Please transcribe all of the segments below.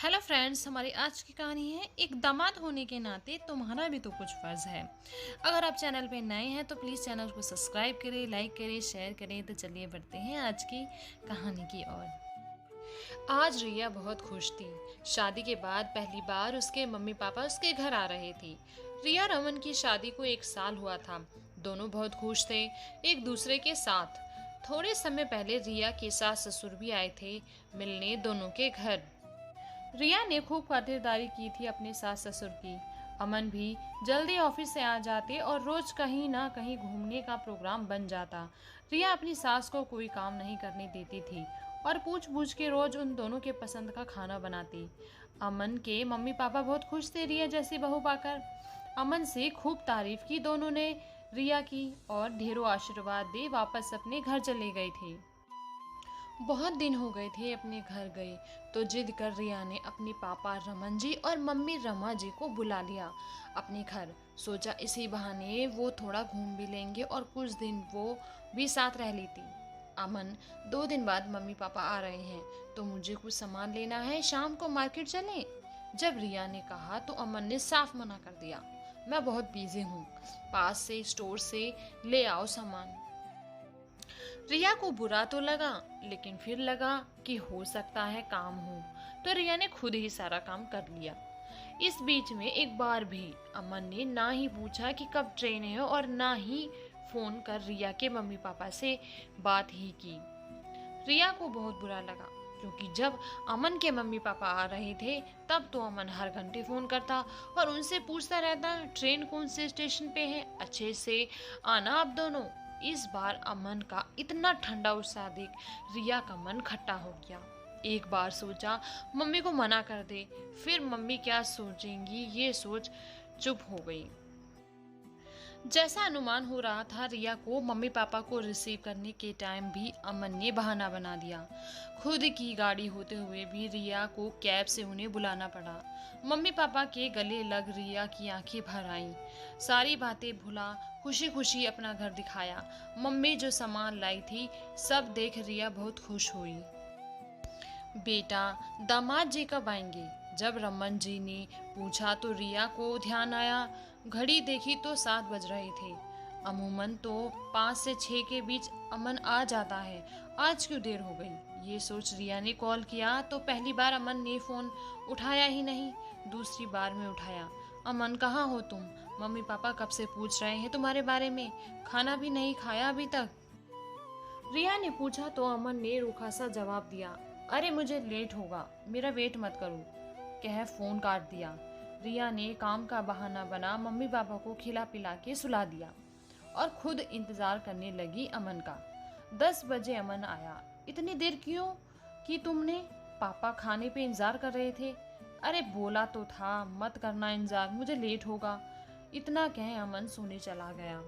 Hello friends, हमारी आज की कहानी है एक दामाद होने के नाते तुम्हारा भी तो कुछ फर्ज है। अगर आप चैनल पे नए हैं तो प्लीज़ चैनल को सब्सक्राइब करें, लाइक करें, शेयर करें। तो चलिए बढ़ते हैं आज की कहानी की ओर। आज रिया बहुत खुश थी। शादी के बाद पहली बार उसके मम्मी पापा उसके घर आ रहे थे। रिया और अमन की शादी को 1 साल हुआ था। दोनों बहुत खुश थे एक दूसरे के साथ। थोड़े समय पहले रिया के सास ससुर भी आए थे मिलने दोनों के घर। रिया ने खूब खातिरदारी की थी अपने सास ससुर की। अमन भी जल्दी ऑफिस से आ जाते और रोज कहीं ना कहीं घूमने का प्रोग्राम बन जाता। रिया अपनी सास को कोई काम नहीं करने देती थी और पूछ पूछ के रोज उन दोनों के पसंद का खाना बनाती। अमन के मम्मी पापा बहुत खुश थे रिया जैसी बहू पाकर। अमन से खूब तारीफ की दोनों ने रिया की और ढेरों आशीर्वाद दे वापस अपने घर चले गए थे। बहुत दिन हो गए थे अपने घर गए, तो जिद कर रिया ने अपने पापा रमन जी और मम्मी रमा जी को बुला लिया अपने घर। सोचा इसी बहाने वो थोड़ा घूम भी लेंगे और कुछ दिन वो भी साथ रह लेती। अमन, 2 दिन बाद मम्मी पापा आ रहे हैं तो मुझे कुछ सामान लेना है, शाम को मार्केट चलें। जब रिया ने कहा तो अमन ने साफ मना कर दिया, मैं बहुत बिजी हूँ, पास से स्टोर से ले आओ सामान। रिया को बुरा तो लगा, लेकिन फिर लगा कि हो सकता है काम हो, तो रिया ने खुद ही सारा काम कर लिया। इस बीच में एक बार भी अमन ने ना ही पूछा कि कब ट्रेन है और ना ही फोन कर रिया के मम्मी पापा से बात ही की। रिया को बहुत बुरा लगा, क्योंकि जब अमन के मम्मी पापा आ रहे थे तब तो अमन हर घंटे फोन करता और उनसे पूछता रहता ट्रेन कौन से स्टेशन पे है, अच्छे से आना आप दोनों। इस बार अमन का इतना ठंडा उत्साह देख रिया का मन खट्टा हो गया। एक बार सोचा मम्मी को मना कर दे, फिर मम्मी क्या सोचेंगी ये सोच चुप हो गई। जैसा अनुमान हो रहा था, रिया को मम्मी पापा को रिसीव करने के टाइम भी अमन ने बहाना बना दिया। खुद की गाड़ी होते हुए भी रिया को कैब से उन्हें बुलाना पड़ा। मम्मी पापा के गले लग रिया की आंखें भर आईं। सारी बातें भुला खुशी खुशी अपना घर दिखाया। मम्मी जो सामान लाई थी सब देख रिया बहुत खुश हुई। बेटा, दामाद जी कब आएंगे? जब रमन जी ने पूछा तो रिया को ध्यान आया। घड़ी देखी तो 7 बज रहे थे। अमूमन तो 5 से 6 के बीच अमन आ जाता है, आज क्यों देर हो गई? ये सोच रिया ने कॉल किया तो पहली बार अमन ने फोन उठाया ही नहीं। दूसरी बार में उठाया। अमन, कहाँ हो तुम? मम्मी पापा कब से पूछ रहे हैं तुम्हारे बारे में, खाना भी नहीं खाया अभी तक। रिया ने पूछा तो अमन ने रूखा सा जवाब दिया, अरे मुझे लेट होगा, मेरा वेट मत करो, कह फोन काट दिया। रिया ने काम का बहाना बना मम्मी पापा को खिला पिला के सुला दिया और खुद इंतजार करने लगी अमन का। 10 बजे अमन आया। इतनी देर क्यों कि तुमने? पापा खाने पे इंतजार कर रहे थे। अरे बोला तो था मत करना इंतजार, मुझे लेट होगा। इतना कह अमन सोने चला गया।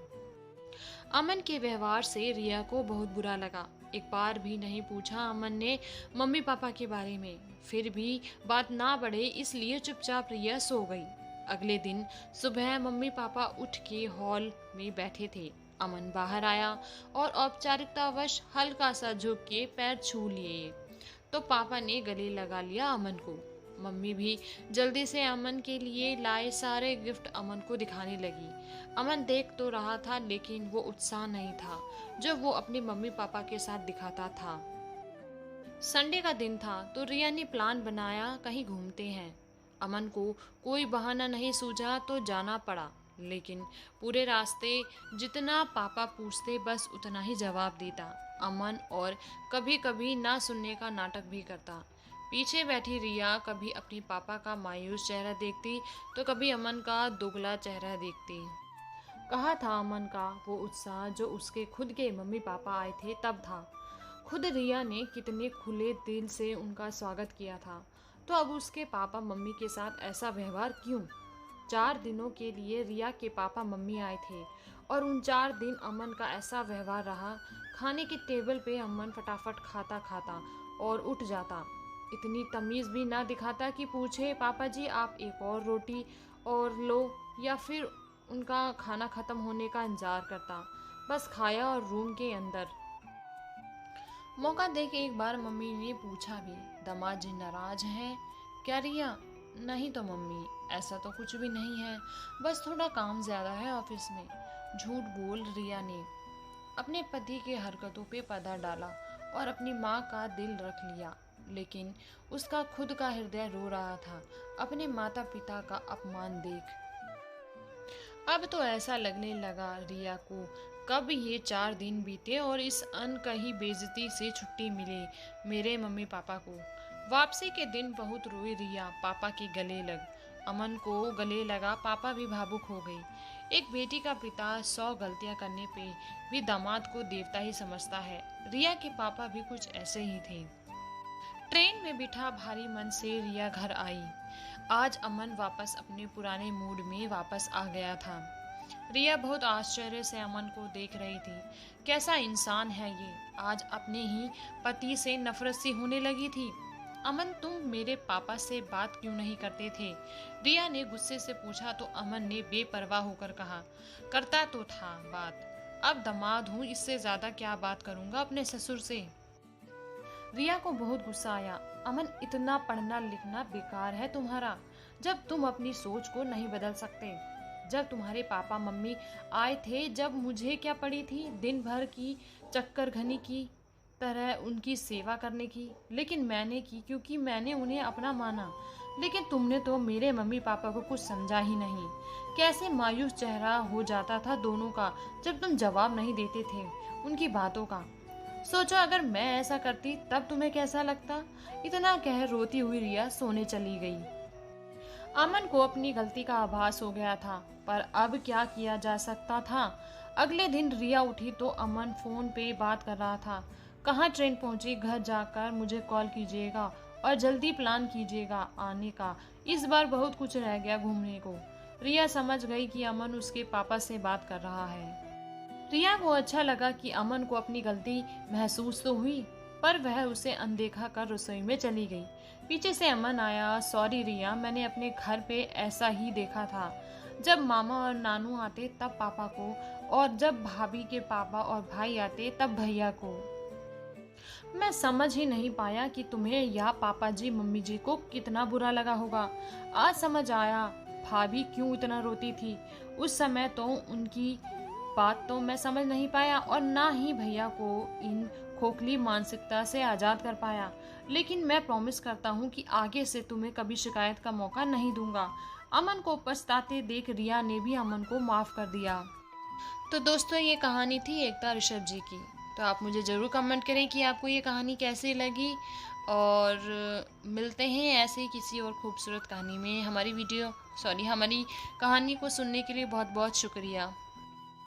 अमन के व्यवहार से रिया को बहुत बुरा लगा। एक बार भी नहीं पूछा अमन ने मम्मी पापा के बारे में। फिर भी बात ना बढ़े इसलिए चुपचाप रिया सो गई। अगले दिन सुबह मम्मी पापा उठ के हॉल में बैठे थे। अमन बाहर आया और औपचारिकतावश हल्का सा झुक के पैर छू लिए तो पापा ने गले लगा लिया अमन को। मम्मी भी जल्दी से अमन के लिए लाए सारे गिफ्ट अमन को दिखाने लगी। अमन देख तो रहा था, लेकिन वो उत्साह नहीं था जो वो अपने मम्मी पापा के साथ दिखाता था। संडे का दिन था तो रिया ने प्लान बनाया कहीं घूमते हैं। अमन को कोई बहाना नहीं सूझा तो जाना पड़ा, लेकिन पूरे रास्ते जितना पापा पूछते बस उतना ही जवाब देता अमन, और कभी कभी ना सुनने का नाटक भी करता। पीछे बैठी रिया कभी अपने पापा का मायूस चेहरा देखती तो कभी अमन का दुगला चेहरा देखती। कहा था अमन का वो उत्साह जो उसके खुद के मम्मी पापा आए थे तब था। खुद रिया ने कितने खुले दिल से उनका स्वागत किया था, तो अब उसके पापा मम्मी के साथ ऐसा व्यवहार क्यों? 4 दिनों के लिए रिया के पापा मम्मी आए थे और उन 4 दिन अमन का ऐसा व्यवहार रहा। खाने की टेबल पे अमन फटाफट खाता खाता और उठ जाता। इतनी तमीज़ भी ना दिखाता कि पूछे पापा जी आप एक और रोटी और लो, या फिर उनका खाना खत्म होने का इंतजार करता। बस खाया और रूम के अंदर। मौका देके एक बार मम्मी ने पूछा भी, दामाद जी नाराज हैं क्या रिया? नहीं तो मम्मी, ऐसा तो कुछ भी नहीं है, बस थोड़ा काम ज़्यादा है ऑफिस में। झूठ बोल रिया ने अपने पति के हरकतों पे पर्दा डाला और अपनी माँ का दिल रख लिया, लेकिन उसका खुद का हृदय रो रहा था अपने माता पिता का अपमान देख। अब तो ऐसा लगने लगा रिया को कब ये 4 दिन बीते और इस अनकही बेइज्जती से छुट्टी मिले मेरे मम्मी पापा को। वापसी के दिन बहुत रोई रिया, पापा के गले लग अमन को गले लगा, पापा भी भावुक हो गई। एक बेटी का पिता 100 गलतियां करने पे भी दामाद को देवता ही समझता है। रिया के पापा भी कुछ ऐसे ही थे। ट्रेन में बिठा भारी मन से रिया घर आई। आज अमन वापस अपने पुराने मूड में वापस आ गया था। रिया बहुत आश्चर्य से अमन को देख रही थी। कैसा इंसान है ये, आज अपने ही पति से नफरत सी होने लगी थी। अमन, तुम मेरे पापा से बात क्यों नहीं करते थे? रिया ने गुस्से से पूछा तो अमन ने बेपरवाह होकर कहा, करता तो था बात, अब दामाद हूँ, इससे ज्यादा क्या बात करूंगा अपने ससुर से। रिया को बहुत गुस्सा आया। अमन, इतना पढ़ना लिखना बेकार है तुम्हारा, जब तुम अपनी सोच को नहीं बदल सकते। जब तुम्हारे पापा मम्मी आए थे, जब मुझे क्या पड़ी थी दिन भर की चक्कर घनी की तरह उनकी सेवा करने की, लेकिन मैंने की क्योंकि मैंने उन्हें अपना माना। लेकिन तुमने तो मेरे मम्मी पापा को कुछ समझा ही नहीं। कैसे मायूस चेहरा हो जाता था दोनों का जब तुम जवाब नहीं देते थे उनकी बातों का। सोचो अगर मैं ऐसा करती तब तुम्हें कैसा लगता। इतना कह रोती हुई रिया सोने चली गई। अमन को अपनी गलती का आभास हो गया था, पर अब क्या किया जा सकता था। अगले दिन रिया उठी तो अमन फोन पे बात कर रहा था। कहाँ ट्रेन पहुंची, घर जाकर मुझे कॉल कीजिएगा और जल्दी प्लान कीजिएगा आने का, इस बार बहुत कुछ रह गया घूमने को। रिया समझ गई कि अमन उसके पापा से बात कर रहा है। रिया को अच्छा लगा कि अमन को अपनी गलती महसूस तो हुई, पर वह उसे अनदेखा कर रसोई में चली गई। पीछे से अमन आया, सॉरी रिया, मैंने अपने घर पे ऐसा ही देखा था। जब मामा और नानू आते तब पापा को, और जब भाभी के पापा और भाई आते तब भैया को। मैं समझ ही नहीं पाया कि तुम्हें या पापा जी मम्मी जी को कितना बुरा लगा होगा। आज समझ आया भाभी क्यों इतना रोती थी। उस समय तो उनकी बात तो मैं समझ नहीं पाया और ना ही भैया को इन खोखली मानसिकता से आज़ाद कर पाया। लेकिन मैं प्रॉमिस करता हूँ कि आगे से तुम्हें कभी शिकायत का मौका नहीं दूंगा। अमन को पछताते देख रिया ने भी अमन को माफ़ कर दिया। तो दोस्तों, ये कहानी थी एकता ऋषभ जी की। तो आप मुझे ज़रूर कमेंट करें कि आपको ये कहानी कैसी लगी, और मिलते हैं ऐसे ही किसी और खूबसूरत कहानी में। हमारी कहानी को सुनने के लिए बहुत बहुत शुक्रिया।